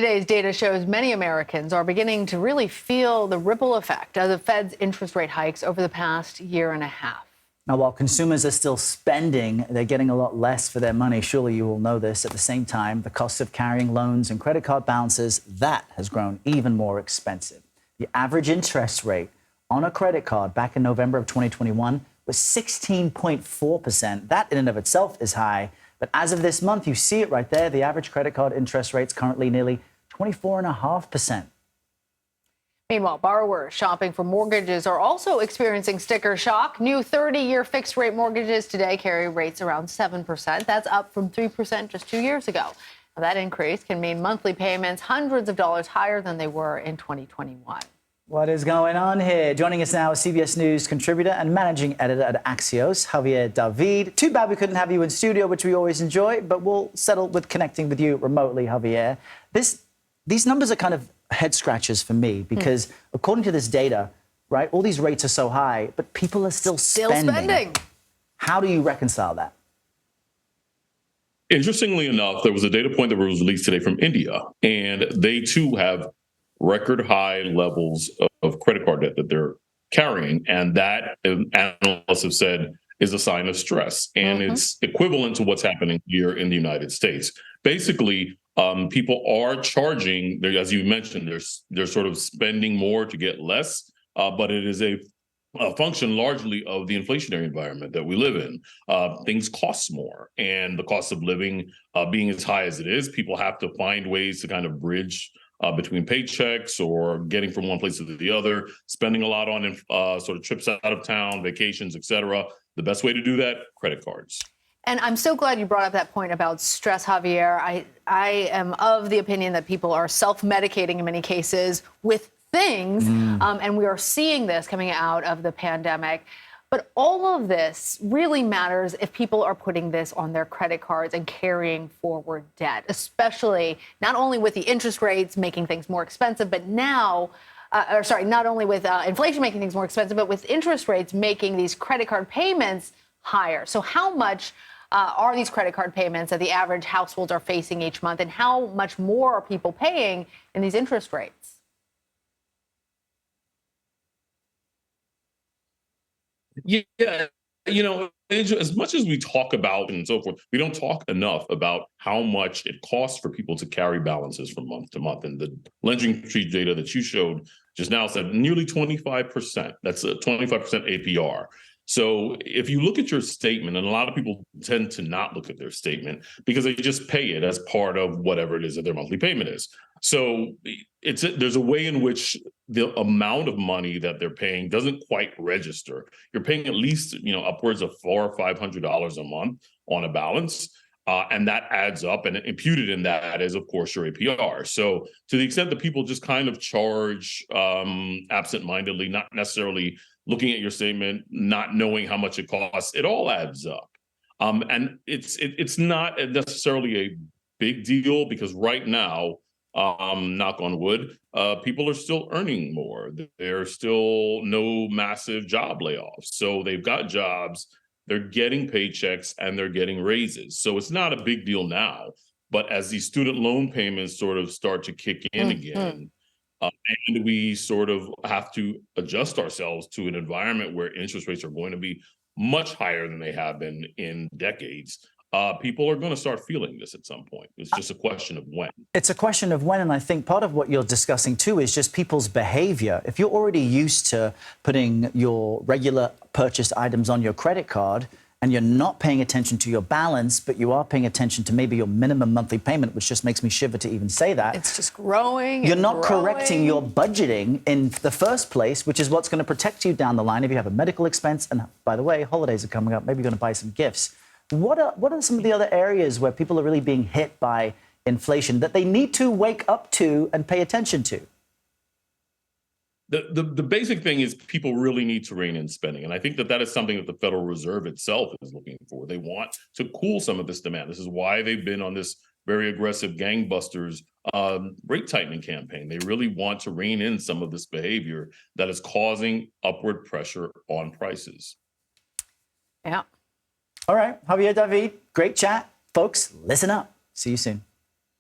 Today's data shows many Americans are beginning to really feel the ripple effect of the Fed's interest rate hikes over the past year and a half. Now, while consumers are still spending, they're getting a lot less for their money. Surely you will know this. At the same time, the cost of carrying loans and credit card balances, that has grown even more expensive. The average interest rate on a credit card back in November of 2021 was 16.4%. That in and of itself is high. But as of this month, you see it right there. The average credit card interest rate's currently nearly 24.5%. Meanwhile, borrowers shopping for mortgages are also experiencing sticker shock. New 30-year fixed-rate mortgages today carry rates around 7%. That's up from 3% just 2 years ago. Now, that increase can mean monthly payments hundreds of dollars higher than they were in 2021. What is going on here? Joining us now is CBS News contributor and managing editor at Axios, Javier David. Too bad we couldn't have you in studio, which we always enjoy, but we'll settle with connecting with you remotely, Javier. These numbers are kind of head scratchers for me because according to this data, right, all these rates are so high, but people are still spending. How do you reconcile that? Interestingly enough, there was a data point that was released today from India, and they too have record high levels of credit card debt that they're carrying. And that, analysts have said, is a sign of stress. And it's equivalent to what's happening here in the United States. Basically, people are charging, as you mentioned, they're sort of spending more to get less, but it is a function largely of the inflationary environment that we live in. Things cost more, and the cost of living being as high as it is, people have to find ways to kind of bridge between paychecks or getting from one place to the other, spending a lot on sort of trips out of town, vacations, et cetera. The best way to do that, credit cards. And I'm so glad you brought up that point about stress, Javier. I am of the opinion that people are self-medicating in many cases with things, and we are seeing this coming out of the pandemic. But all of this really matters if people are putting this on their credit cards and carrying forward debt, especially not only with the interest rates making things more expensive, but now, not only with inflation making things more expensive, but with interest rates making these credit card payments higher. So how much are these credit card payments that the average households are facing each month, and how much more are people paying in these interest rates? Yeah, as much as we talk about and so forth, we don't talk enough about how much it costs for people to carry balances from month to month. And the lending tree data that you showed just now said nearly 25%. That's a 25% APR. So if you look at your statement, and a lot of people tend to not look at their statement because they just pay it as part of whatever it is that their monthly payment is. So there's a way in which the amount of money that they're paying doesn't quite register. You're paying at least, upwards of $400 or $500 a month on a balance. And that adds up, and imputed in that is, of course, your APR. So to the extent that people just kind of charge absent-mindedly, not necessarily looking at your statement, not knowing how much it costs, it all adds up. And it's not necessarily a big deal because right now, knock on wood, people are still earning more. There's still no massive job layoffs. So they've got jobs, they're getting paychecks, and they're getting raises. So it's not a big deal now. But as these student loan payments sort of start to kick in again, and we sort of have to adjust ourselves to an environment where interest rates are going to be much higher than they have been in decades, people are going to start feeling this at some point. It's just a question of when. It's a question of when, and I think part of what you're discussing too is just people's behavior. If you're already used to putting your regular purchased items on your credit card and you're not paying attention to your balance, but you are paying attention to maybe your minimum monthly payment, which just makes me shiver to even say that. It's just growing. You're not correcting your budgeting in the first place, which is what's going to protect you down the line if you have a medical expense. And by the way, holidays are coming up. Maybe you're going to buy some gifts. What are some of the other areas where people are really being hit by inflation that they need to wake up to and pay attention to? The basic thing is people really need to rein in spending. And I think that is something that the Federal Reserve itself is looking for. They want to cool some of this demand. This is why they've been on this very aggressive gangbusters rate tightening campaign. They really want to rein in some of this behavior that is causing upward pressure on prices. Yeah. All right, Javier David, great chat. Folks, listen up. See you soon.